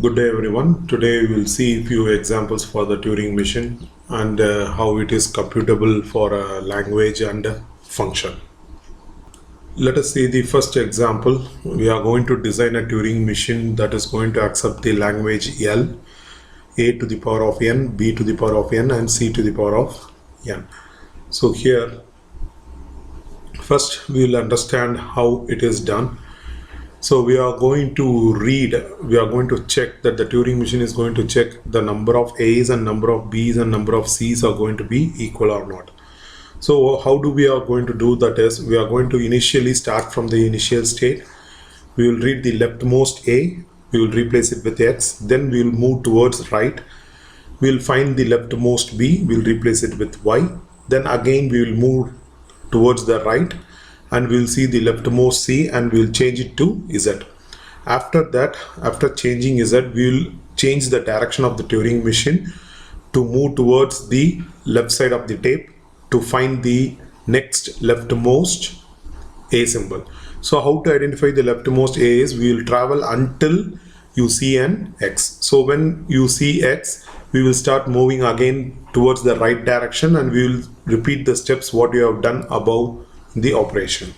Good day everyone. Today we will see a few examples for the Turing machine and how it is computable for a language and a function. Let us see the first example. We are going to design a Turing machine that is going to accept the language L, A to the power of n, B to the power of n and C to the power of n. So here first we will understand how it is done. So we are going to check that the Turing machine is going to check the number of A's and number of B's and number of C's are going to be equal or not. So how do we are going to do that is, we are going to initially start from the initial state. We will read the leftmost A, we will replace it with X, then we will move towards right. We will find the leftmost B, we will replace it with Y, then again we will move towards the right and we will see the leftmost C and we will change it to Z. After that, after changing Z, we will change the direction of the Turing machine to move towards the left side of the tape to find the next leftmost A symbol. So how to identify the leftmost A is, we will travel until you see an X. So when you see X, we will start moving again towards the right direction and we will repeat the steps what you have done above the operation.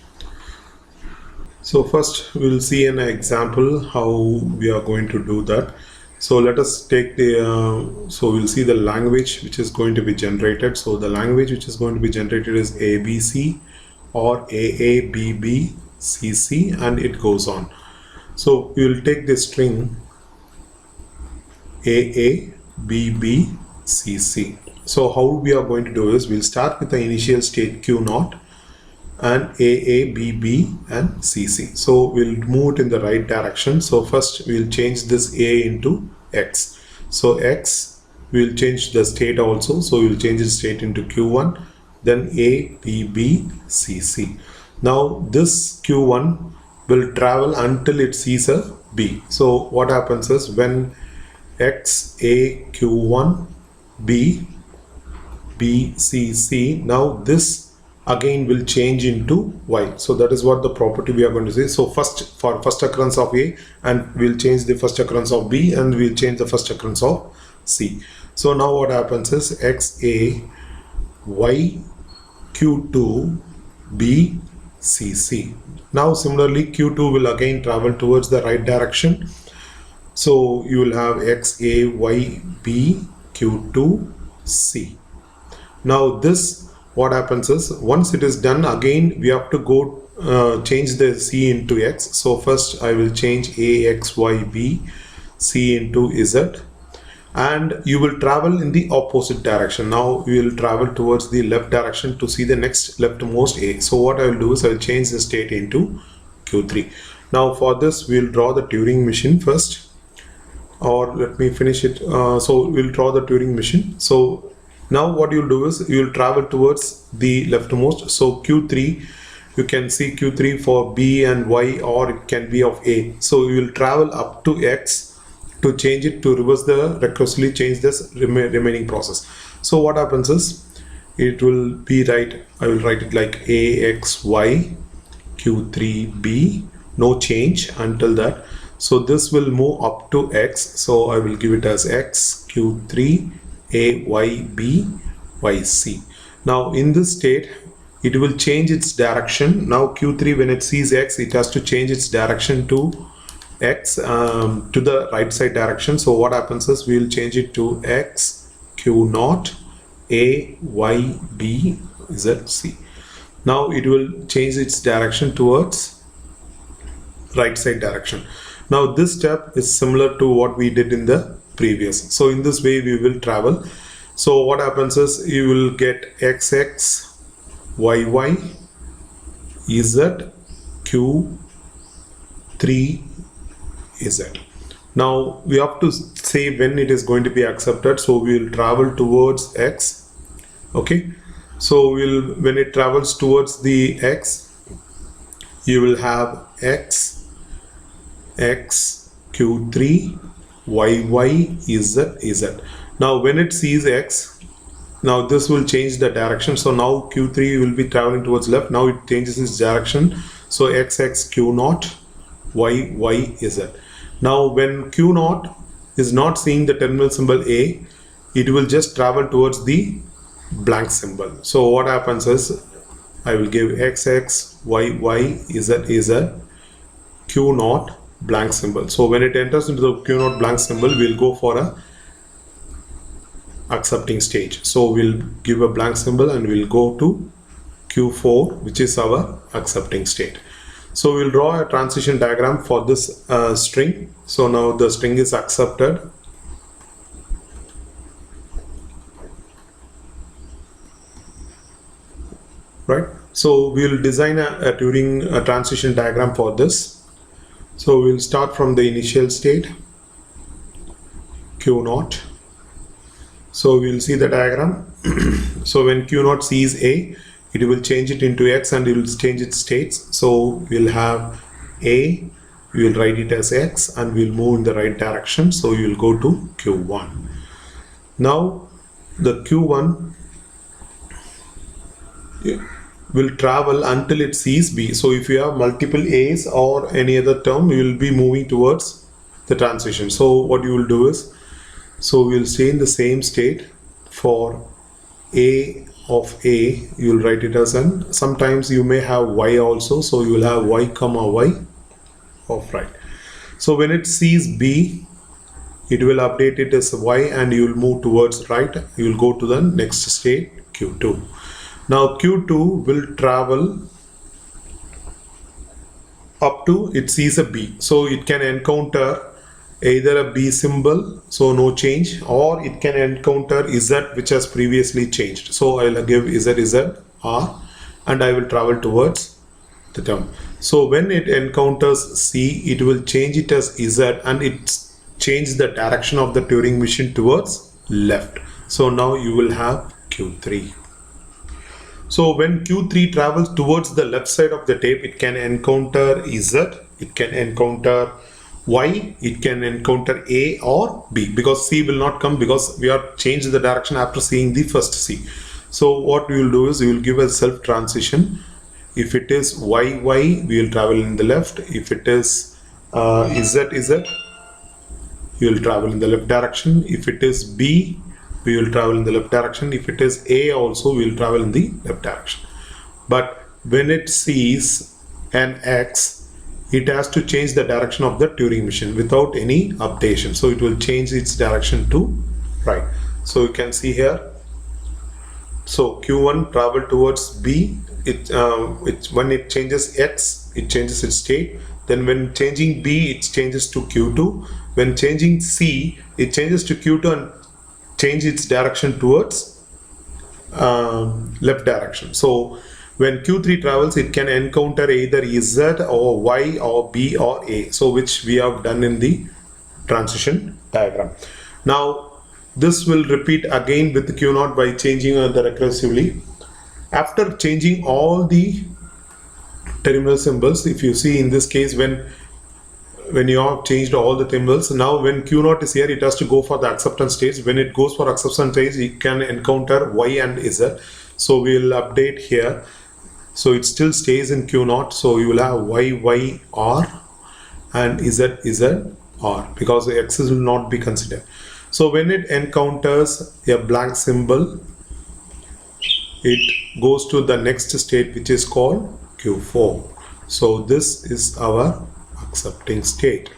So first we will see an example how we are going to do that. So let us take the so we'll see the language which is going to be generated. So the language which is going to be generated is ABC or AABBCC and it goes on. So we will take the string AABBCC. So how we are going to do is, we'll start with the initial state Q0 and AABB and CC. So we'll move it in the right direction. So first we'll change this A into X. So X, we'll change the state also. So we'll change the state into Q1, then A, B, B, C, C. Now this Q1 will travel until it sees a B. So what happens is, when X, A, Q1, B, B, C, C, now this again will change into Y. So that is what the property we are going to say. So first, for first occurrence of A, and we'll change the first occurrence of B and we'll change the first occurrence of C. So now what happens is, X, A, Y, Q2, B, C, C. Now similarly Q2 will again travel towards the right direction. So you will have X, A, Y, B, Q2, C. Now this, what happens is, once it is done, again we have to go change the C into X. So first I will change A, X, Y, B, C into Z, and you will travel in the opposite direction. Now we will travel towards the left direction to see the next leftmost A. So what I will do is, I will change the state into Q3. Now for this we will draw the Turing machine first, or let me finish it. So we'll draw the Turing machine. So now what you'll do is, you will travel towards the leftmost. So Q3, you can see Q3 for B and Y, or it can be of A. So you will travel up to X to change it, to reverse the recursively change this remaining process. So what happens is, it will be right, I will write it like AXY Q3B, no change until that. So this will move up to X. So I will give it as X Q3 AYB YC. Now in this state, it will change its direction. Now Q3, when it sees X, it has to change its direction to X, to the right side direction. So what happens is, we will change it to X Q0 AYB ZC. Now it will change its direction towards right side direction. Now this step is similar to what we did in the previous. So in this way we will travel. So what happens is, you will get XX YY Z Q3 Z. Now we have to say when it is going to be accepted. So we will travel towards X. Okay, so when it travels towards the X, you will have X Q3 YY Z. Now when it sees X, now this will change the direction. So now Q3 will be traveling towards left. Now it changes its direction. So XX Q0 Y Z. Now when Q0 is not seeing the terminal symbol A, it will just travel towards the blank symbol. So what happens is I will give X, X, Y, Y, Z, Z, Q naught, blank symbol. So when it enters into the Q naught blank symbol, we'll go for a accepting stage. So we'll give a blank symbol and we'll go to Q4, which is our accepting state. So we'll draw a transition diagram for this string. So now the string is accepted. Right. So we'll design a Turing transition diagram for this. So we'll start from the initial state, Q naught. So we'll see the diagram. So when Q naught sees A, it will change it into X and it will change its states. So we'll have A, we will write it as X and we'll move in the right direction. So you will go to Q1. Now the Q1 will travel until it sees B. So if you have multiple A's or any other term, you will be moving towards the transition. So what you will do is, so we will stay in the same state for A of A, you will write it as N. Sometimes you may have Y also, so you will have Y comma Y of right. So when it sees B, it will update it as Y and you will move towards right. You will go to the next state, Q2. Now Q2 will travel up to it sees a B. So it can encounter either a B symbol, so no change, or it can encounter Z, which has previously changed. So I'll give Z R and I will travel towards the term. So when it encounters C, it will change it as Z and it changes the direction of the Turing machine towards left. So now you will have Q3. So when Q3 travels towards the left side of the tape, it can encounter Z, it can encounter Y, it can encounter A or B, because C will not come because we have changed the direction after seeing the first C. So what we will do is we will give a self transition. If it is Y, Y, we will travel in the left. If it is Z, Z, you will travel in the left direction. If it is B, we will travel in the left direction. If it is A also, we will travel in the left direction. But when it sees an X, it has to change the direction of the Turing machine without any updation. So it will change its direction to right. So you can see here. So Q1 travel towards B. When it changes X, it changes its state. Then when changing B, it changes to Q2. When changing C, it changes to Q2 and change its direction towards left direction. So when Q3 travels, it can encounter either Z or Y or B or A, so which we have done in the transition diagram. Now this will repeat again with Q0 by changing the recursively. After changing all the terminal symbols, if you see in this case, when you have changed all the symbols, now when Q0 is here, it has to go for the acceptance stage. When it goes for acceptance stage, it can encounter Y and Z. So we will update here. So it still stays in Q0. So you will have Y, Y, R and Z, Z, R, because the X's will not be considered. So when it encounters a blank symbol, it goes to the next state, which is called Q4. So this is our accepting state.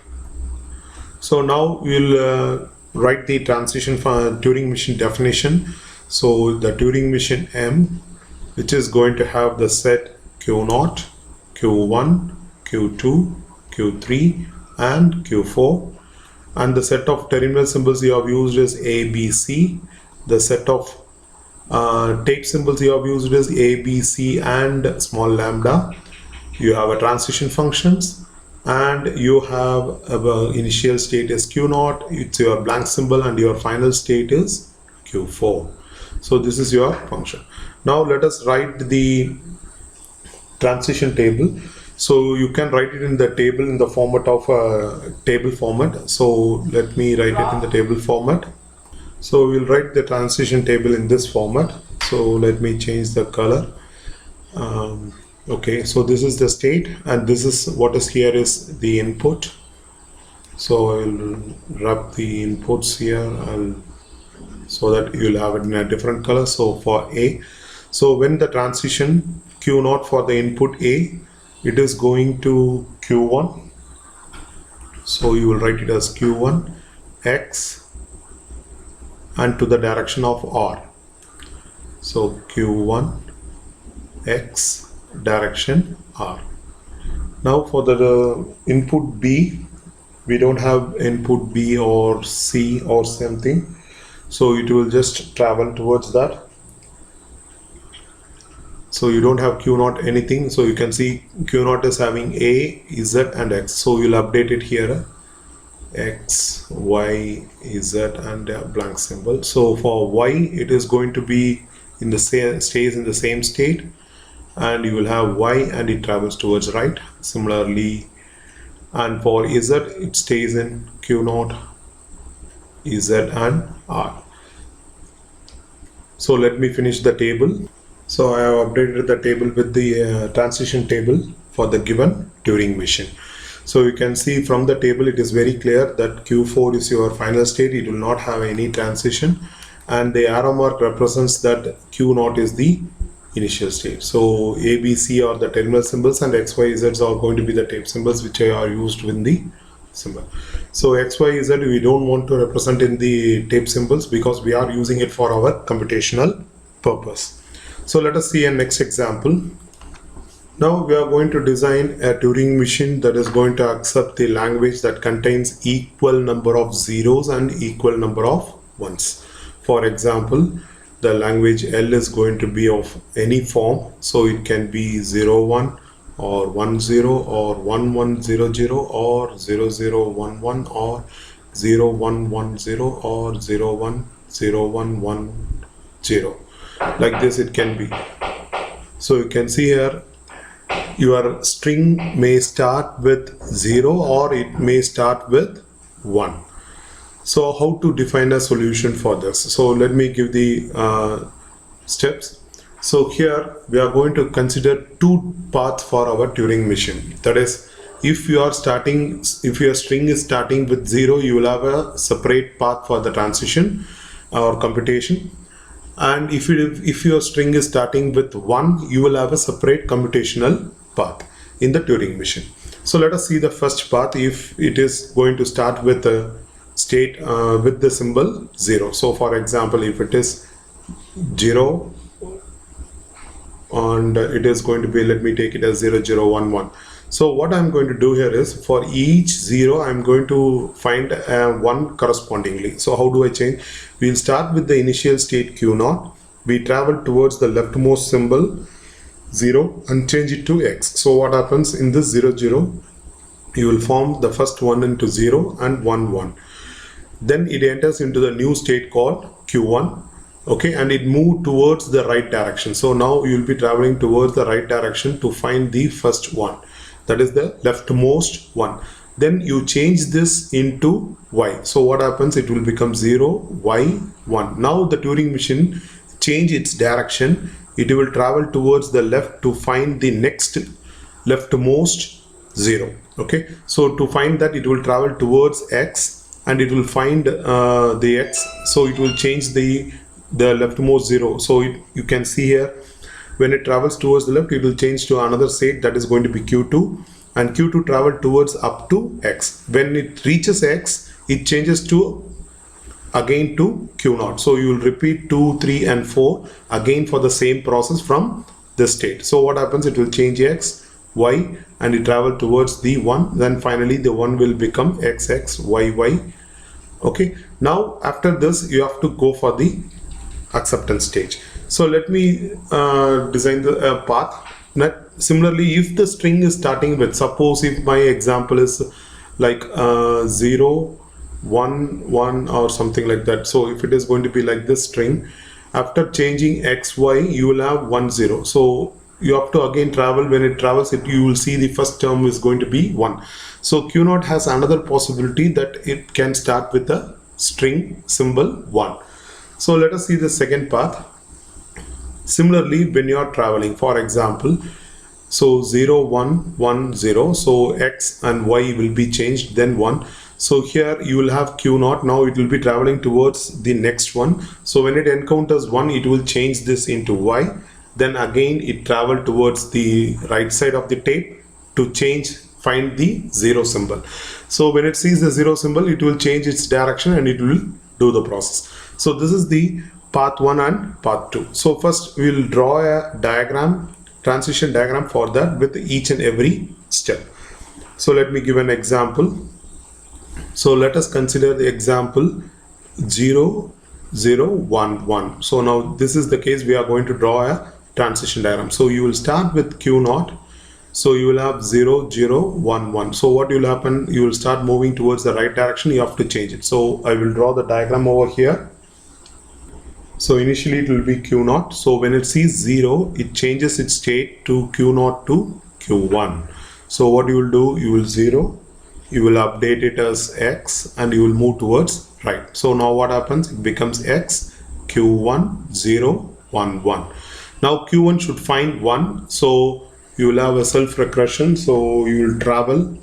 So now we'll write the transition for Turing machine definition. So the Turing machine M, which is going to have the set Q0, Q1, Q2, Q3 and Q4, and the set of terminal symbols you have used is A, B, C. The set of tape symbols you have used is A, B, C and small lambda. You have a transition functions and you have a initial state is Q0, it's your blank symbol, and your final state is Q4. So this is your function. Now let us write the transition table. So you can write it in the table in the format of a table format. So let me write it in the table format. So we'll write the transition table in this format. So let me change the color. Okay, so this is the state and this is what is here is the input. So I will wrap the inputs here so that you will have it in a different color. So for A, so when the transition Q0 for the input A, it is going to Q1. So you will write it as Q1 X and to the direction of R. So Q1 X direction R. Now for the input B, we don't have input B or C or something, so it will just travel towards that. So you don't have Q0 anything, so you can see Q0 is having A, Z and X. So you'll update it here, X, Y, Z and a blank symbol. So for Y, it is going to be in the same, stays in the same state, and you will have Y and it travels towards right. Similarly, and for Z, it stays in Q0, Z and R. So let me finish the table. So I have updated the table with the transition table for the given Turing machine. So you can see from the table it is very clear that Q4 is your final state. It will not have any transition, and the arrow mark represents that Q0 is the initial state. So A, B, C are the terminal symbols, and X, Y, Z are going to be the tape symbols which are used in the symbol. So X, Y, Z we don't want to represent in the tape symbols because we are using it for our computational purpose. So let us see a next example. Now we are going to design a Turing machine that is going to accept the language that contains equal number of zeros and equal number of ones. For example, the language L is going to be of any form, so it can be 01 or 10 or 1100 or 0011 or 0110 or 010110. Like this it can be. So you can see here your string may start with 0 or it may start with 1. So how to define a solution for this? So let me give the steps. So here we are going to consider two paths for our Turing machine. That is, if your string is starting with 0, you will have a separate path for the transition or computation. And if your string is starting with 1, you will have a separate computational path in the Turing machine. So let us see the first path. If it is going to start with a state with the symbol 0. So for example, if it is 0 and it is going to be, let me take it as 0011. So what I'm going to do here is, for each 0 I'm going to find 1 correspondingly. So how do I change? We'll start with the initial state Q0. We travel towards the leftmost symbol 0 and change it to X. So what happens in this 00? You will form the first one into 0 and 1 1. Then it enters into the new state called Q1. Okay, and it moved towards the right direction. So now you will be traveling towards the right direction to find the first one, that is the leftmost one. Then you change this into Y. So what happens? It will become 0 Y 1. Now the Turing machine change its direction. It will travel towards the left to find the next leftmost 0. Okay, so to find that, it will travel towards X and it will find the X. So it will change the leftmost 0. So you can see here, when it travels towards the left, it will change to another state, that is going to be Q2, and Q2 travel towards up to X. When it reaches X, it changes to again to Q0. So you will repeat 2, 3 and 4 again for the same process from this state. So what happens? It will change X, Y and it travel towards the 1. Then finally the 1 will become XX, YY. Okay. Now after this, you have to go for the acceptance stage. So let me design the path. Similarly, if the string is starting with, suppose if my example is like 0, 1, 1 or something like that. So if it is going to be like this string, after changing X, Y, you will have 1, 0. So you have to again travel. When it travels, you will see the first term is going to be 1. So Q0 has another possibility that it can start with a string symbol 1. So let us see the second path. Similarly, when you are traveling, for example, so 0, 1, 1, 0, so X and Y will be changed, then 1. So here you will have Q0. Now it will be traveling towards the next one. So when it encounters 1, it will change this into Y. Then again it travel towards the right side of the tape to find the 0 symbol. So when it sees the 0 symbol, it will change its direction and it will do the process. So this is the path 1 and path 2. So first we will draw a diagram, transition diagram for that with each and every step. So let me give an example. So let us consider the example 0, 0, 1, 1. So now this is the case we are going to draw a transition diagram. So you will start with Q0. So you will have 0, 0, 1, 1. So what will happen? You will start moving towards the right direction. You have to change it. So I will draw the diagram over here. So initially it will be Q0. So when it sees 0, it changes its state to Q0 to Q1. So what you will do, you will 0, you will update it as X and you will move towards right. So now what happens? It becomes X, Q1, 0, 1, 1. Now Q1 should find 1. So you will have a self-regression. So you will travel.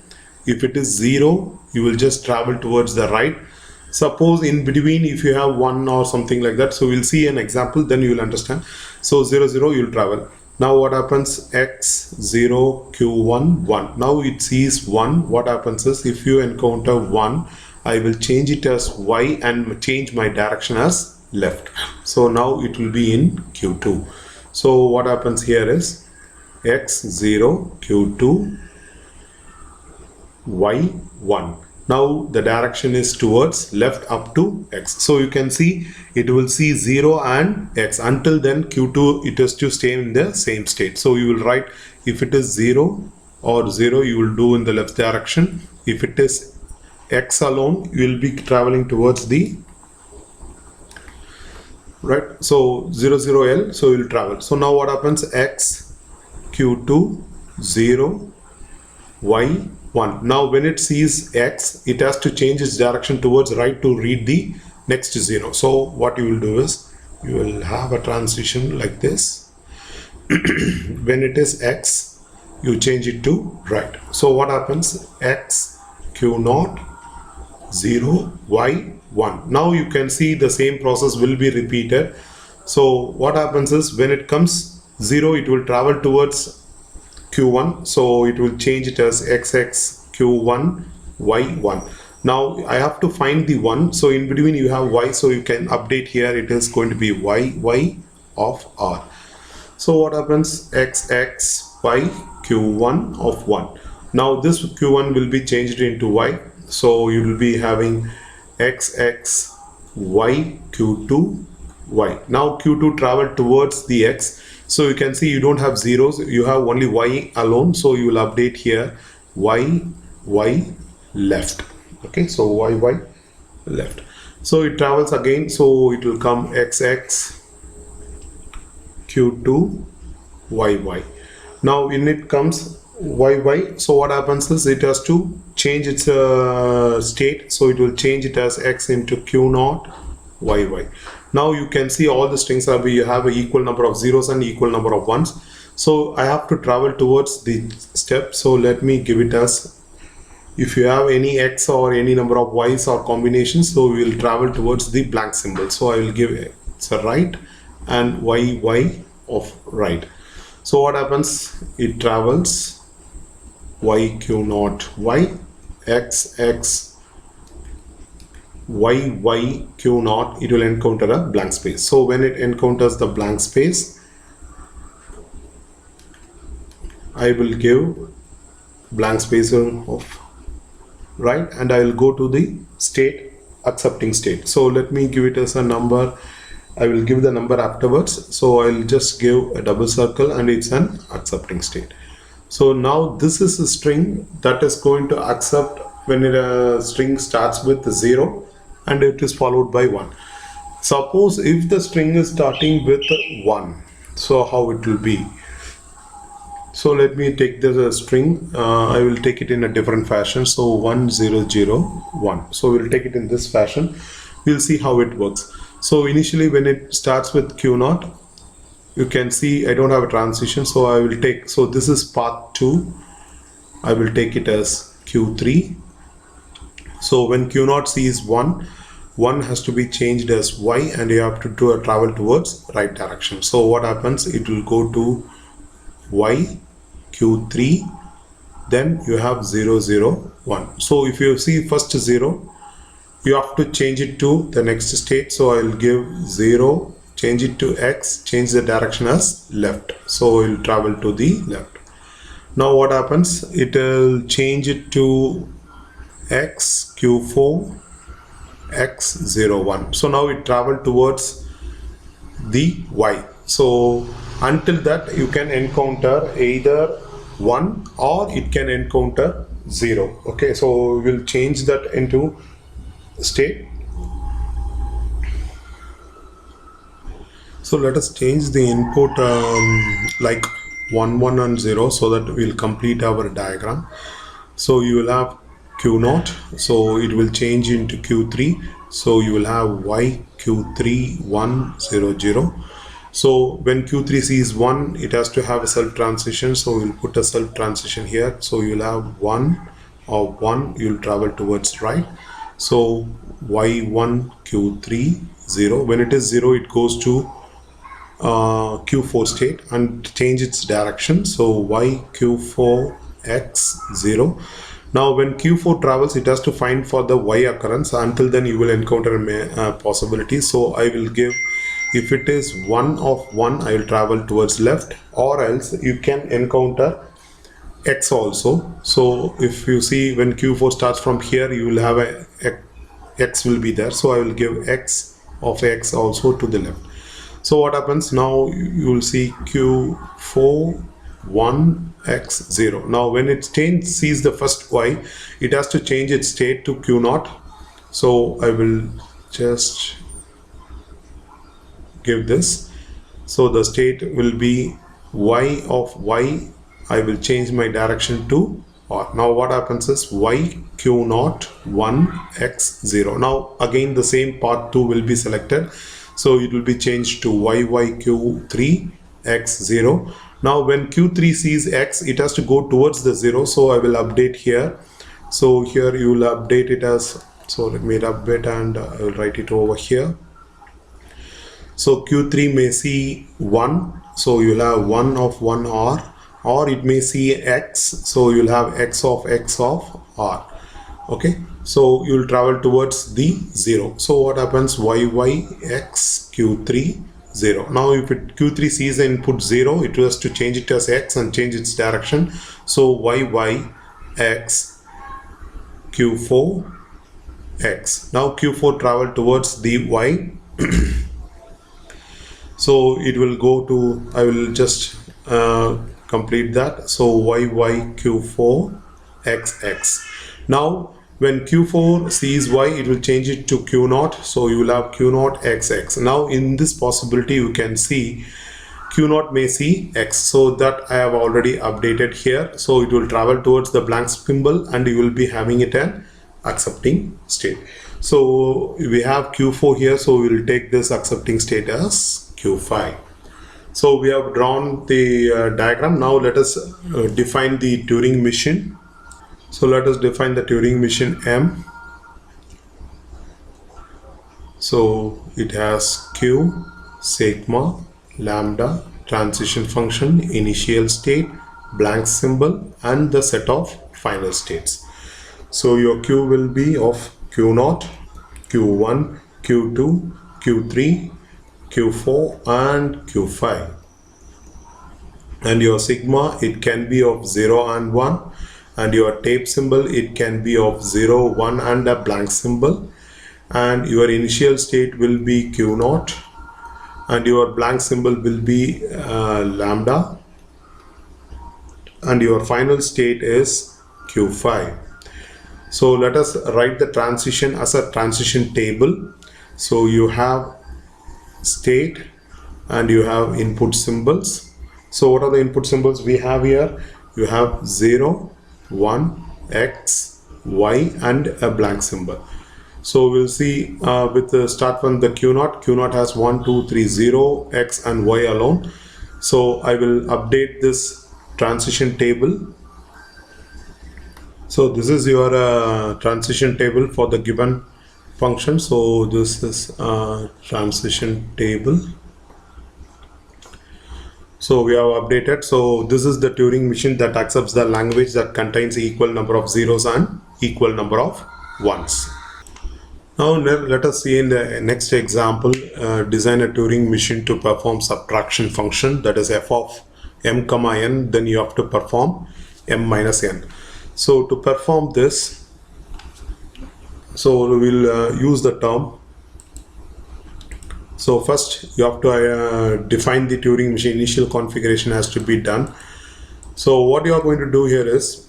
If it is 0, you will just travel towards the right. Suppose in between if you have 1 or something like that. So we'll see an example, then you will understand. So 0, 0, you will travel. Now what happens? X, 0, Q1, 1. Now it sees 1. What happens is if you encounter 1, I will change it as Y and change my direction as left. So now it will be in Q2. So what happens here is X, 0, Q2, Y, 1. Now the direction is towards left up to X. So you can see it will see 0 and X. Until then Q2 it has to stay in the same state. So you will write if it is 0 or 0 you will do in the left direction. If it is X alone you will be traveling towards the right. So 0, 0, L. So you will travel. So now what happens? X, Q2, 0, Y, 1. Now when it sees X, it has to change its direction towards right to read the next 0. So what you will do is you will have a transition like this. When it is X, you change it to right. So what happens? X, Q0, 0, Y, 1. Now you can see the same process will be repeated. So what happens is when it comes 0, it will travel towards Q1. So it will change it as XX, Q1, Y1. Now I have to find the 1. So in between you have Y. So you can update here. It is going to be Y, Y of R. So what happens? XX, Y, Q1 of 1. Now this Q1 will be changed into Y. So you will be having XX, Y, Q2, Y. Now Q2 travel towards the X. So you can see you don't have zeros, you have only Y alone. So you will update here Y, Y, left. Okay, so Y, Y, left. So it travels again. So it will come XX, Q2, Y, Y. Now when it comes Y, Y, so what happens is it has to change its state. So it will change it as X into Q0, Y, Y. Now you can see all the strings are you have an equal number of zeros and equal number of ones. So I have to travel towards the step. So let me give it as if you have any X or any number of Y's or combinations. So we will travel towards the blank symbol. So I will give it's a right and Y, Y of right. So what happens? It travels Y, Q0, Y, X, X, Y, Y, Q0, it will encounter a blank space. So when it encounters the blank space, I will give blank space of right and I will go to the state, accepting state. So let me give it as a number. I will give the number afterwards. So I'll just give a double circle and it's an accepting state. So now this is a string that is going to accept when a string starts with 0 and it is followed by 1. Suppose if the string is starting with 1, so how it will be? So let me take this string. I will take it in a different fashion. So 1, 0, 0, 1. So we'll take it in this fashion. We'll see how it works. So initially when it starts with Q0, you can see I don't have a transition. So I will take, so this is path 2. I will take it as Q3. So when Q0 sees 1, 1 has to be changed as Y, and you have to travel towards right direction. So what happens? It will go to Y, Q3, then you have 0, 0, 1. So if you see first 0, you have to change it to the next state. So I will give 0, change it to X, change the direction as left. So it will travel to the left. Now what happens? It will change it to X, Q4, X01. So now it travel towards the Y. So until that you can encounter either 1 or it can encounter 0. Okay, so we'll change that into state. So let us change the input like 1, 1 and 0, so that we'll complete our diagram. So you will have Q0, so it will change into Q3, so you will have Y, Q3, 1, 0, 0. So when Q3 sees 1, it has to have a self transition, so we'll put a self transition here. So you'll have 1 or 1, you'll travel towards right. So Y1, Q3, 0. When it is 0, it goes to Q4 state and change its direction. So Y, Q4, X, 0. Now when Q4 travels, it has to find for the Y occurrence. Until then you will encounter a possibility. So I will give, if it is 1 of 1, I will travel towards left, or else you can encounter X also. So if you see when Q4 starts from here, you will have a X will be there. So I will give X of X also to the left. So what happens now? You will see Q4, 1, X, 0. Now when it sees the first Y, it has to change its state to Q0. So I will just give this. So the state will be Y of Y. I will change my direction to R. Now what happens is Y, Q0, 1, X, 0. Now again the same path 2 will be selected. So it will be changed to YYQ3, X0. Now when Q3 sees X, it has to go towards the 0. So I will update here. So here you will update it as, so let me update and I will write it over here. So Q3 may see 1. So you'll have 1 of 1 R, or it may see X. So you'll have X of R. Okay, so you'll travel towards the 0. So what happens? YY, X, Q3, 0. Now if Q3 sees the input 0, it has to change it as X and change its direction. So YY, X, Q4, X. Now Q4 travel towards the Y. So it will go to, I will just complete that. So YY, Q4, XX. Now when Q4 sees Y, it will change it to Q0. So you will have Q0, XX. Now in this possibility, you can see Q0 may see X. So that I have already updated here. So it will travel towards the blank symbol and you will be having it an accepting state. So we have Q4 here. So we will take this accepting state as Q5. So we have drawn the diagram. Now let us define the Turing machine. So let us define the Turing machine M. So it has Q, sigma, lambda, transition function, initial state, blank symbol, and the set of final states. So your Q will be of Q0, Q1, Q2, Q3, Q4, and Q5. And your sigma, it can be of 0 and 1. And your tape symbol, it can be of 0, 1 and a blank symbol. And your initial state will be Q0. And your blank symbol will be lambda. And your final state is Q5. So let us write the transition as a transition table. So you have state and you have input symbols. So what are the input symbols we have here? You have 0, 1, X, Y, and a blank symbol. So we'll see with the start from the Q0. Q0 has 1, 2, 3, 0, X and Y alone. So I will update this transition table. So this is your transition table for the given function. So this is transition table. So we have updated. So this is the Turing machine that accepts the language that contains equal number of zeros and equal number of ones. Now let us see in the next example, design a Turing machine to perform subtraction function, that is f of m comma n, then you have to perform m minus n. So to perform this, so we will use the term. So first you have to define the Turing machine. Initial configuration has to be done. So what you are going to do here is,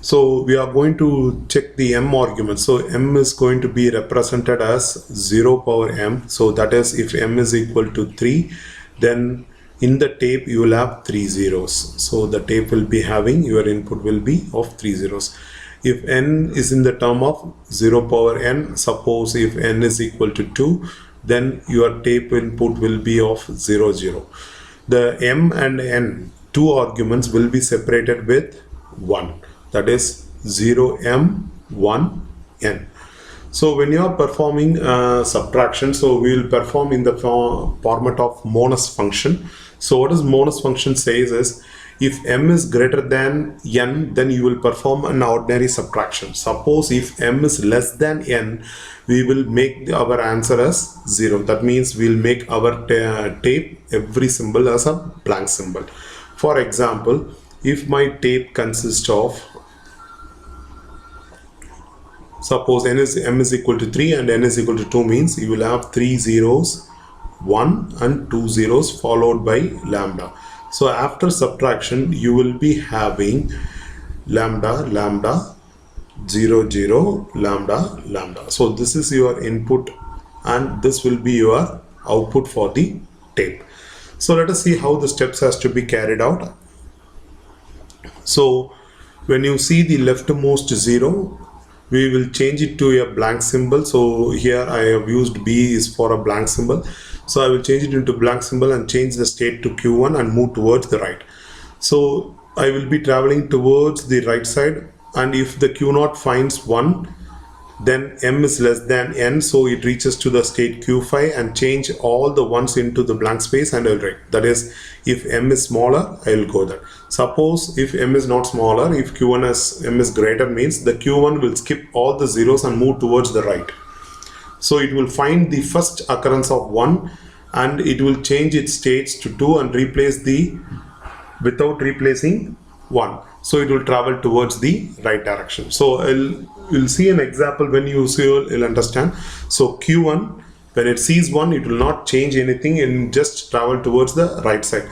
so we are going to check the m argument. So m is going to be represented as 0 power m. So that is, if m is equal to 3, then in the tape you will have 3 zeros. So the tape will be having, your input will be of 3 zeros. If n is in the term of 0 power n, suppose if n is equal to 2, then your tape input will be of 0, 0. The m and n, two arguments, will be separated with 1. That is 0m, 1n. So when you are performing subtraction, so we will perform in the format of monus function. So what does monus function says is, if m is greater than n, then you will perform an ordinary subtraction. Suppose if m is less than n, we will make our answer as 0. That means we will make our tape, every symbol as a blank symbol. For example, if my tape consists of, suppose m is equal to 3 and n is equal to 2, means you will have 3 zeros, 1 and 2 zeros followed by lambda. So after subtraction, you will be having lambda, lambda, 0, 0, lambda, lambda. So this is your input and this will be your output for the tape. So let us see how the steps has to be carried out. So when you see the leftmost 0, we will change it to a blank symbol. So here I have used B is for a blank symbol. So I will change it into blank symbol and change the state to Q1 and move towards the right. So I will be traveling towards the right side, and if the Q0 finds 1, then m is less than n, so it reaches to the state Q5 and change all the ones into the blank space and I will write. That is, if m is smaller, I will go there. Suppose if m is not smaller, if Q1 is m is greater, means the Q1 will skip all the zeros and move towards the right. So it will find the first occurrence of 1 and it will change its states to 2 and replace the, without replacing 1. So it will travel towards the right direction. So you'll see an example. When you see, you'll understand. So Q1, when it sees 1, it will not change anything and just travel towards the right side.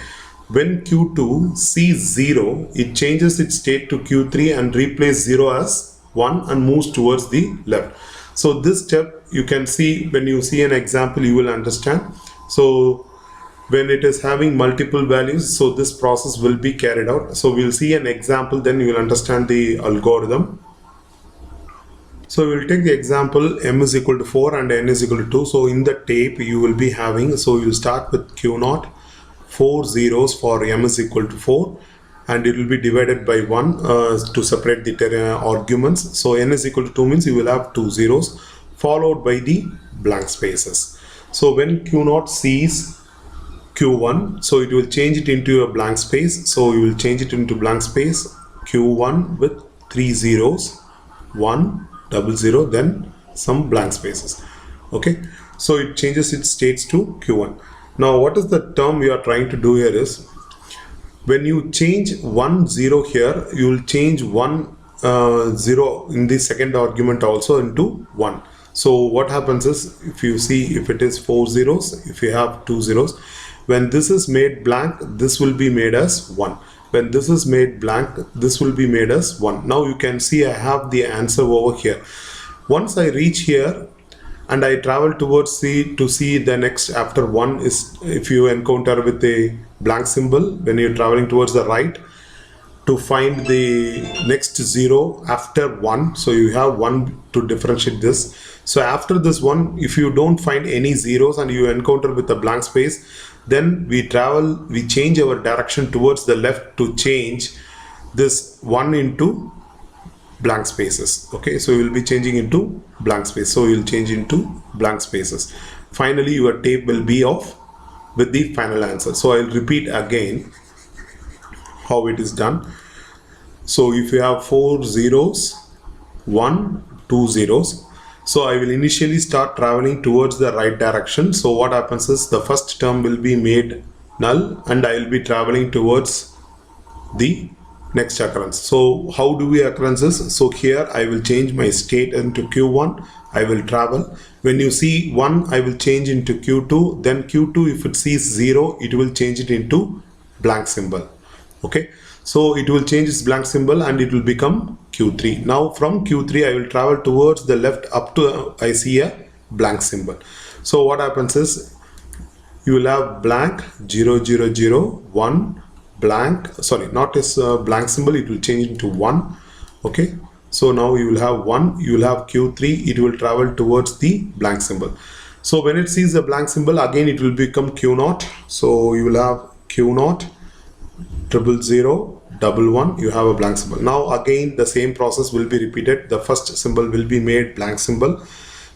When Q2 sees 0, it changes its state to Q3 and replaces 0 as 1 and moves towards the left. So this step you can see, when you see an example, you will understand. So when it is having multiple values, so this process will be carried out. So we'll see an example, then you will understand the algorithm. So we'll take the example, m is equal to 4 and n is equal to 2. So in the tape you will be having, so you'll start with Q0, 4 zeros for m is equal to 4, and it will be divided by 1 to separate the arguments. So n is equal to 2 means you will have 2 zeros followed by the blank spaces. So when Q0 sees Q1, so it will change it into a blank space. So you will change it into blank space, Q1 with 3 zeros, 1, 00, then some blank spaces. Okay, so it changes its states to Q1. Now what is the term we are trying to do here is, when you change 1 0 here, you will change 1 0 in the second argument also into 1. So what happens is, if you see, if it is 4 zeros, if you have 2 zeros, when this is made blank, this will be made as 1. When this is made blank, this will be made as 1. Now you can see I have the answer over here. Once I reach here and I travel towards C to see the next after 1 is, if you encounter with a blank symbol, when you're traveling towards the right, to find the next 0 after 1. So you have 1 to differentiate this. So after this 1, if you don't find any zeros and you encounter with a blank space, then we change our direction towards the left to change this 1 into blank spaces. Okay, so we will be changing into blank space. So we will change into blank spaces. Finally, your tape will be off with the final answer. So I'll repeat again how it is done. So if you have 4 zeros, 1, 2 zeros, so I will initially start traveling towards the right direction. So what happens is the first term will be made null and I will be traveling towards the next occurrence. So how do we occurrences? So here I will change my state into Q1. I will travel. When you see 1, I will change into Q2. Then Q2, if it sees 0, it will change it into blank symbol. Okay, so it will change its blank symbol and it will become Q3. Now from Q3 I will travel towards the left up to I see a blank symbol. So what happens is you will have blank 0 0 0 1 blank, sorry, not as a blank symbol, it will change into 1. Okay, so now you will have 1, you will have Q3, it will travel towards the blank symbol. So when it sees the blank symbol, again it will become Q0. So you will have Q0 0 0 0 1 1, you have a blank symbol. Now again the same process will be repeated. The first symbol will be made blank symbol.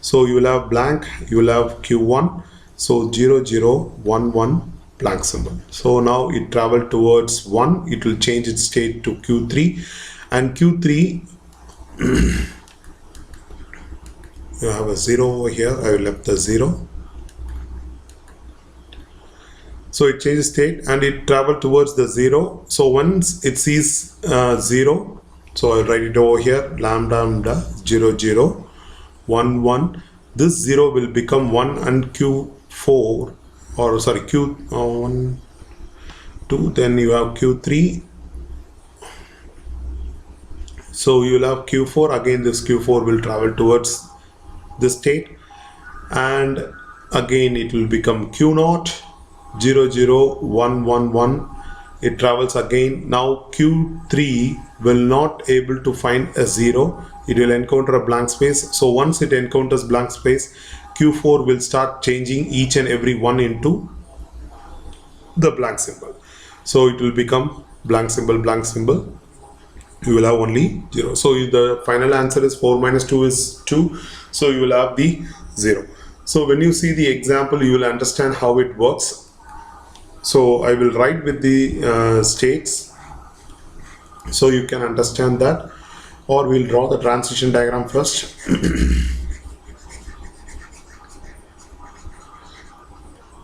So you will have blank, you will have Q1, so 0 0 1 1 blank symbol. So now it traveled towards 1, it will change its state to Q3, and Q3 you have a 0 over here. I will left the 0. So it changes state and it traveled towards the 0. So once it sees 0, so I'll write it over here, lambda 0 0 1 1. This 0 will become 1 and Q4, or sorry, Q1 2. Then you have Q3. So you will have Q4. Again this Q4 will travel towards the state, and again it will become Q0 0 0 1 1 1. It travels again. Now Q3 will not able to find a 0. It will encounter a blank space. So once it encounters blank space, Q4 will start changing each and every one into the blank symbol. So it will become blank symbol, blank symbol. You will have only 0. So the final answer is 4 minus 2 is 2. So you will have the 0. So when you see the example, you will understand how it works. So I will write with the states so you can understand that, or we'll draw the transition diagram first.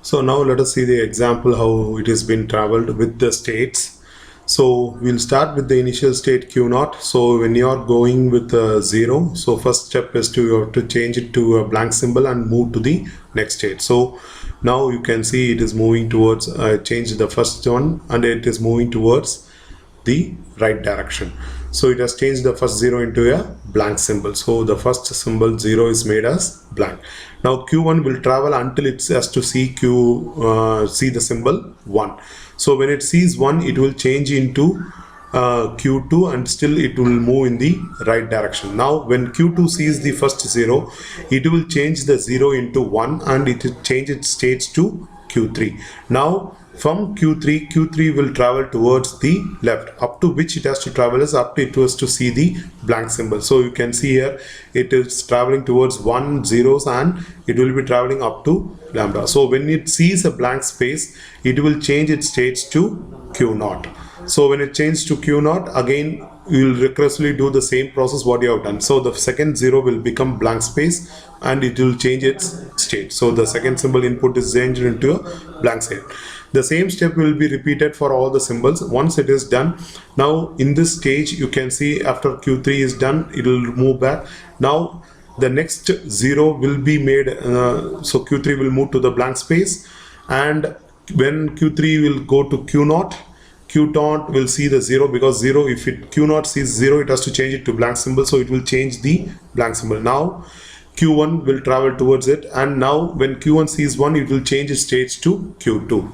So now let us see the example how it has been traveled with the states. So we'll start with the initial state Q0. So when you are going with 0, so first step is you have to change it to a blank symbol and move to the next state. So now you can see it is moving towards, change the first one, and it is moving towards the right direction. So it has changed the first 0 into a blank symbol. So the first symbol 0 is made as blank. Now Q1 will travel until it has to see see the symbol 1. So when it sees 1, it will change into Q2 and still it will move in the right direction. Now when Q2 sees the first 0, it will change the 0 into 1 and it will change its states to Q3. Now from Q3 will travel towards the left. Up to which it has to travel is up to it was to see the blank symbol. So you can see here it is traveling towards 1 zeros and it will be traveling up to lambda. So when it sees a blank space, it will change its states to Q0. So when it changes to Q0, again you will recursively do the same process what you have done. So the second 0 will become blank space and it will change its state. So the second symbol input is changed into a blank state. The same step will be repeated for all the symbols. Once it is done, now in this stage you can see after Q3 is done, it will move back. Now the next 0 will be made, so Q3 will move to the blank space, and when Q3 will go to Q0, Q0 will see the 0, because 0, if it Q0 sees 0, it has to change it to blank symbol, so it will change the blank symbol. Now Q1 will travel towards it, and now when Q1 sees 1, it will change its states to Q2.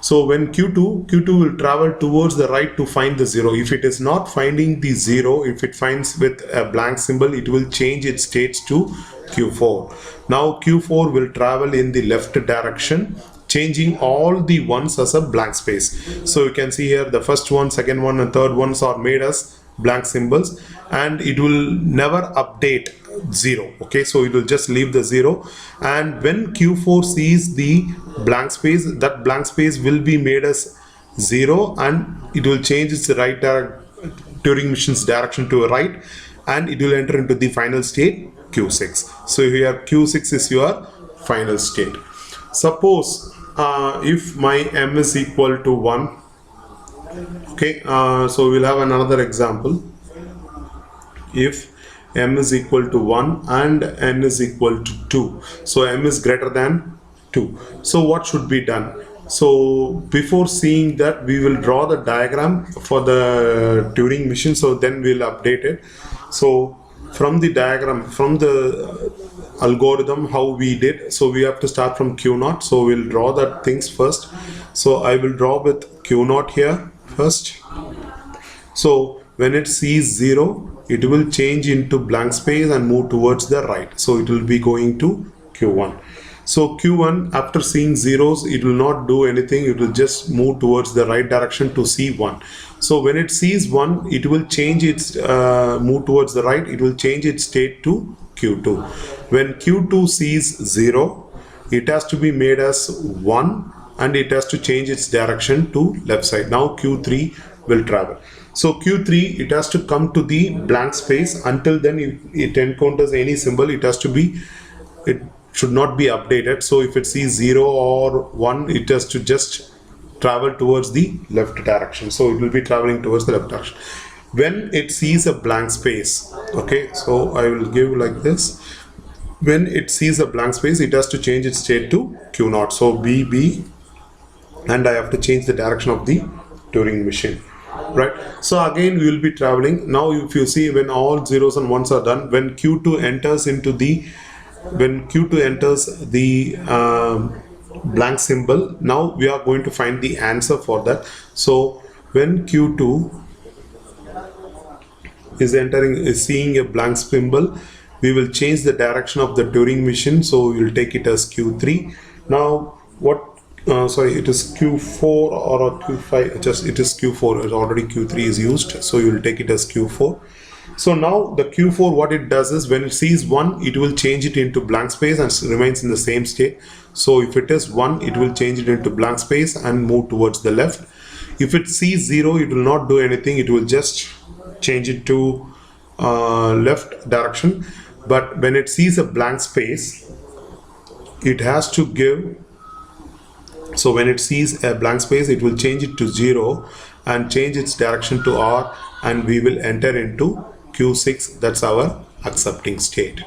So when Q2 will travel towards the right to find the 0. If it is not finding the 0, if it finds with a blank symbol, it will change its states to Q4. Now Q4 will travel in the left direction, changing all the ones as a blank space. So you can see here the first one, second one and third ones are made as blank symbols, and it will never update 0. Okay, so it will just leave the 0, and when Q4 sees the blank space, that blank space will be made as 0, and it will change its Turing machine's direction to a right, and it will enter into the final state Q6. So here Q6 is your final state. Suppose if my m is equal to 1, okay, so we'll have another example. If m is equal to 1 and n is equal to 2, so m is greater than 2, so what should be done? So before seeing that, we will draw the diagram for the Turing machine, so then we'll update it. So from the diagram, from the algorithm how we did, so we have to start from Q0, so we'll draw that things first. So I will draw with Q0 here first. So when it sees 0, it will change into blank space and move towards the right, so it will be going to Q1. So Q1, after seeing zeros, it will not do anything, it will just move towards the right direction to C1. So when it sees 1, it will change its move towards the right, it will change its state to Q2. When Q2 sees 0, it has to be made as 1, and it has to change its direction to left side. Now Q3 will travel. So Q3, it has to come to the blank space. Until then, if it encounters any symbol, it has to be, it should not be updated. So if it sees 0 or 1, it has to just travel towards the left direction. So it will be traveling towards the left direction. When it sees a blank space, okay, so I will give like this. When it sees a blank space, it has to change its state to Q0. So BB, and I have to change the direction of the Turing machine. Right, so again we will be traveling. Now if you see, when all zeros and ones are done, when Q2 enters into the, when Q2 enters the blank symbol, now we are going to find the answer for that. So when Q2 is entering, is seeing a blank symbol, we will change the direction of the Turing machine, so we will take it as Q3. Now what, sorry, it is Q4 or Q5, just it is Q4, already Q3 is used, so you will take it as Q4. So now the Q4, what it does is, when it sees 1, it will change it into blank space and remains in the same state. So if it is 1, it will change it into blank space and move towards the left. If it sees 0, it will not do anything, it will just change it to left direction. But when it sees a blank space, it has to give, so when it sees a blank space, it will change it to 0 and change its direction to R, and we will enter into Q6. That's our accepting state.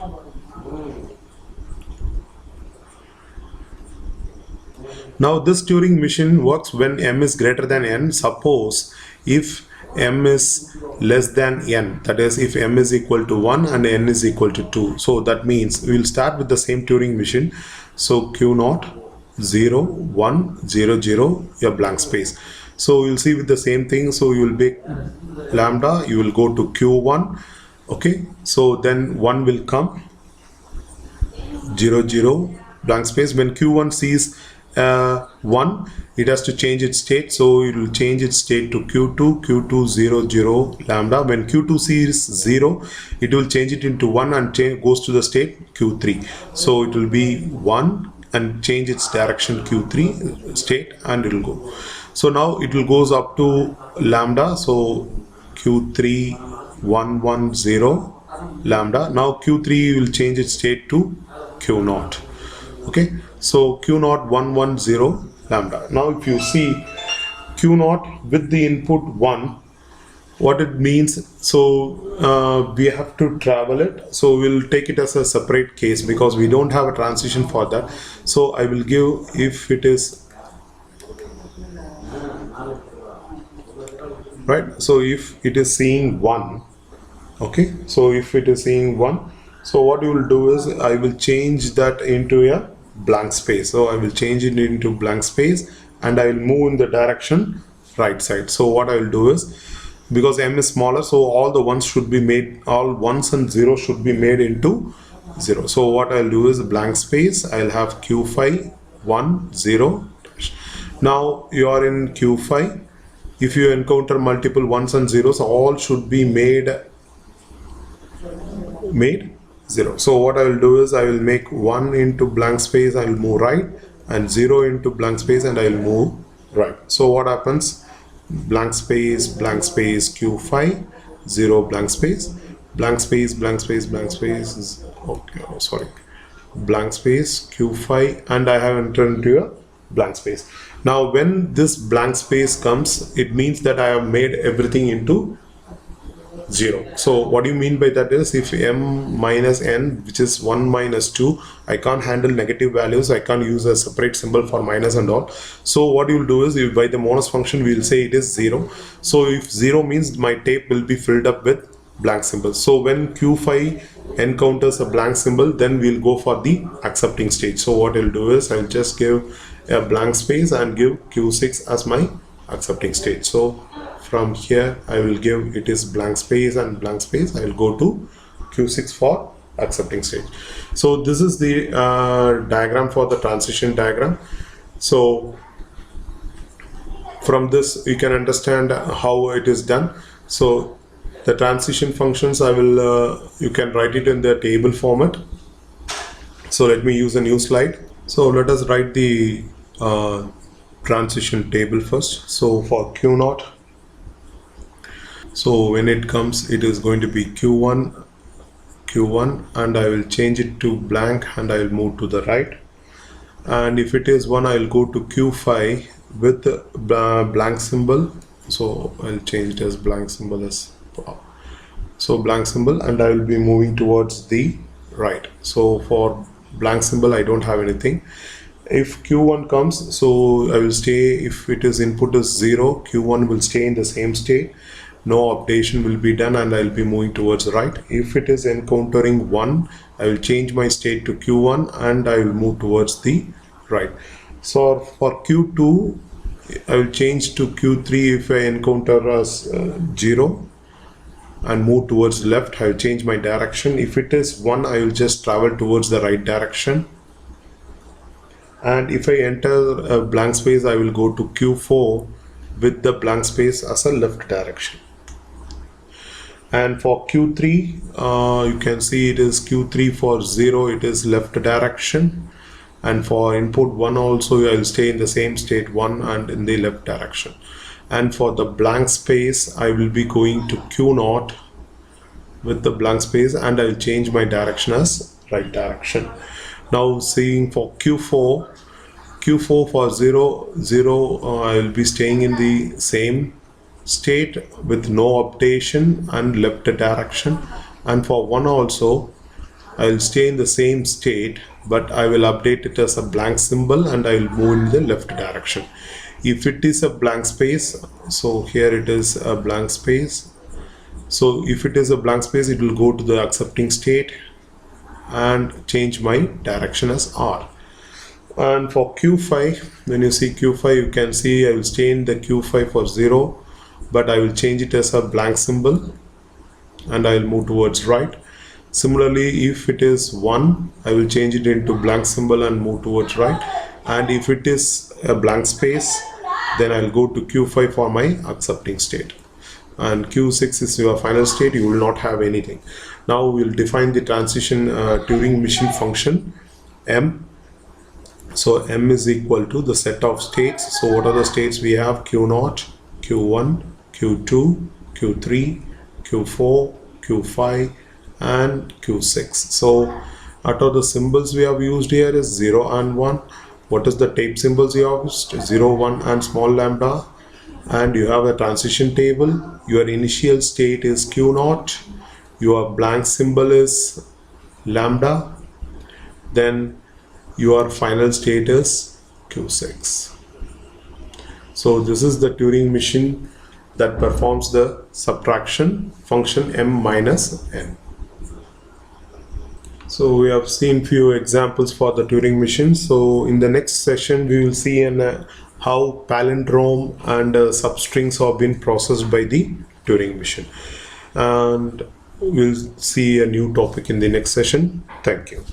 Now this Turing machine works when m is greater than n. Suppose if m is less than n, that is if m is equal to 1 and n is equal to 2. So that means we will start with the same Turing machine. So Q0, 0, 1, 0, 0, your blank space. So you'll see with the same thing. So you will make lambda, you will go to Q1, okay, so then 1 will come, 0, 0, blank space. When Q1 sees 1, it has to change its state, so it will change its state to Q2, Q2, 0, 0, lambda. When Q2 sees 0, it will change it into 1 and goes to the state Q3. So it will be 1 and change its direction Q3 state, and it will go. So now it will goes up to lambda, so Q3, 1, 1, 0, lambda. Now Q3 will change its state to Q0. Okay, so Q0, 1, 1, 0, lambda. Now if you see Q0 with the input 1, what it means, so we have to travel it, so we'll take it as a separate case because we don't have a transition for that. So I will give, if it is right, so if it is seeing 1, okay, so if it is seeing 1, so what you will do is I will change that into a blank space. So I will change it into blank space and I will move in the direction right side. So what I will do is, because m is smaller, so all the ones should be made, all ones and zeros should be made into 0. So what I'll do is blank space, I'll have Q5, 1, 0, Now you are in Q5. If you encounter multiple ones and zeros, all should be made 0. So what I will do is I will make 1 into blank space, I will move right, and 0 into blank space, and I will move right. So what happens? Blank space, Q5, 0, blank space, blank space, blank space, blank space, okay, oh, sorry, blank space, Q5, and I have entered into a blank space. Now when this blank space comes, it means that I have made everything into 0. So what do you mean by that is, if m minus n, which is 1 minus 2, I can't handle negative values, I can't use a separate symbol for minus and all. So what you will do is, by the bonus function we will say it is 0. So if 0 means my tape will be filled up with blank symbols. So when Q5 encounters a blank symbol, then we'll go for the accepting stage. So what I'll do is, I'll just give a blank space and give Q6 as my accepting stage. So from here I will give it is blank space and blank space. I will go to Q6 for accepting stage. So this is the diagram for the transition diagram. So from this you can understand how it is done. So the transition functions, I will you can write it in the table format. So let me use a new slide. So let us write the transition table first. So for Q0, so when it comes, it is going to be Q1, and I will change it to blank, and I will move to the right. And if it is 1, I will go to Q5 with the blank symbol. So I'll change it as blank symbol as so blank symbol, and I will be moving towards the right. So for blank symbol I don't have anything. If Q1 comes, so I will stay, if it is input is 0, Q1 will stay in the same state, no updation will be done, and I will be moving towards the right. If it is encountering 1, I will change my state to Q1 and I will move towards the right. So for Q2 I will change to Q3 if I encounter as 0 and move towards left. I will change my direction. If it is 1, I will just travel towards the right direction. And if I enter a blank space, I will go to Q4 with the blank space as a left direction. And for Q3, you can see it is Q3 for 0, it is left direction. And for input 1 also, I will stay in the same state 1 and in the left direction. And for the blank space, I will be going to Q0 with the blank space, and I will change my direction as right direction. Now seeing for Q4 for 0, 0, I will be staying in the same state with no updation and left direction. And for 1 also, I will stay in the same state, but I will update it as a blank symbol and I will move in the left direction. If it is a blank space, so here it is a blank space. So if it is a blank space, it will go to the accepting state and change my direction as R. And for Q5, when you see Q5, you can see I will stay in the Q5 for 0, but I will change it as a blank symbol and I will move towards right. Similarly, if it is 1, I will change it into blank symbol and move towards right. And if it is a blank space, then I will go to Q5 for my accepting state. And Q6 is your final state, you will not have anything. Now we will define the transition Turing machine function M. So M is equal to the set of states. So what are the states we have? Q0, Q1, Q2, Q3, Q4, Q5 and Q6. So out of the symbols we have used here is 0 and 1. What is the tape symbols you have used? 0, 1 and small lambda. And you have a transition table. Your initial state is Q0, your blank symbol is lambda, then your final state is Q6. So this is the Turing machine that performs the subtraction function M minus N. So we have seen few examples for the Turing machine. So in the next session we will see how palindrome and substrings have been processed by the Turing machine, and we'll see a new topic in the next session. Thank you.